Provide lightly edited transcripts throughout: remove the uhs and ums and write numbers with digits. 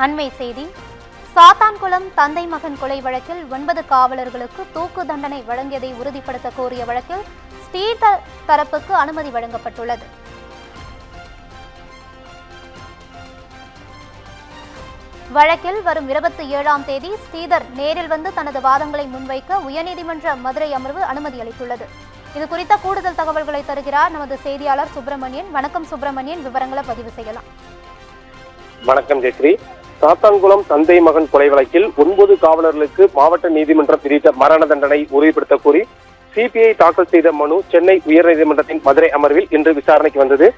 அண்மை செய்தி. சாத்தான்குளம் தந்தை மகன் கொலை வழக்கில் 9 காவலர்களுக்கு தூக்கு தண்டனை வழங்கியதை உறுதிப்படுத்த கோரிய வழக்கில் ஸ்ரீதர் தரப்புக்கு அனுமதி வழங்கப்பட்டுள்ளது. வழக்கில் வரும் 27ஆம் தேதி ஸ்ரீதர் நேரில் வந்து தனது வாதங்களை முன்வைக்க உயர்நீதிமன்ற மதுரை அமர்வு அனுமதி அளித்துள்ளது. இது குறித்த கூடுதல் தகவல்களை தருகிறார் நமது செய்தியாளர் சுப்பிரமணியன். வணக்கம் சுப்பிரமணியன், விவரங்களை பதிவு செய்யலாம். வணக்கம் ஜெயஸ்ரீ. சாத்தான்குளம் தந்தை மகன் கொலை வழக்கில் 9 காவலர்களுக்கு மாவட்ட நீதிமன்றம் விதித்த மரண தண்டனை உறுதிப்படுத்த கோரி சிபிஐ தாக்கல் செய்த மனு சென்னை உயர்நீதிமன்றத்தின் மதுரை அமர்வில் இன்று விசாரணைக்கு வந்தது.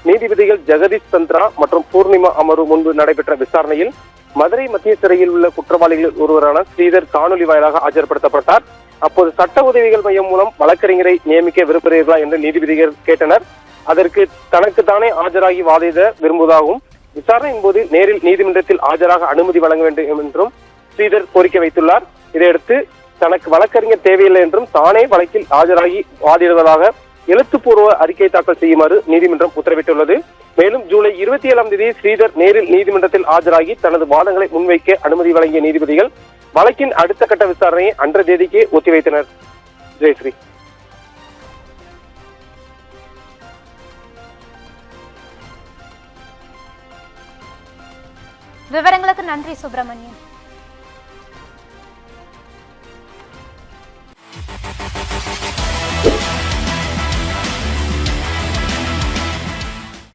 நீதிபதிகள் ஜெகதீஷ் சந்திரா மற்றும் பூர்ணிமா அமர்வு முன்பு நடைபெற்ற விசாரணையில் மதுரை மத்திய சிறையில் உள்ள குற்றவாளிகளில் ஒருவரான ஸ்ரீதர் காணொலி வாயிலாக ஆஜர்படுத்தப்பட்டார். அப்போது சட்ட உதவிகள் மையம் மூலம் வழக்கறிஞரை நியமிக்க விரும்புகிறீர்களா என்று நீதிபதிகள் கேட்டனர். அதற்கு தனக்குத்தானே ஆஜராகி வாதிட விரும்புவதாகவும் விசாரணையின் போது நேரில் நீதிமன்றத்தில் ஆஜராக அனுமதி வழங்க வேண்டும் என்றும் ஸ்ரீதர் கோரிக்கை வைத்துள்ளார். இதையடுத்து தனக்கு வழக்கறிஞர் தேவையில்லை என்றும் தானே வழக்கில் ஆஜராகி வாதிடுவதாக எழுத்துப்பூர்வ அறிக்கை தாக்கல் செய்யுமாறு நீதிமன்றம் உத்தரவிட்டுள்ளது. மேலும் ஜூலை 27ஆம் தேதி ஸ்ரீதர் நேரில் நீதிமன்றத்தில் ஆஜராகி தனது வாதங்களை முன்வைக்க அனுமதி வழங்கிய நீதிபதிகள் வழக்கின் அடுத்த கட்ட விசாரணையை அன்றைய தேதிக்கே ஒத்திவைத்தனர். ஜெயஸ்ரீ. விவரங்களுக்கு நன்றி சுப்பிரமணியன்.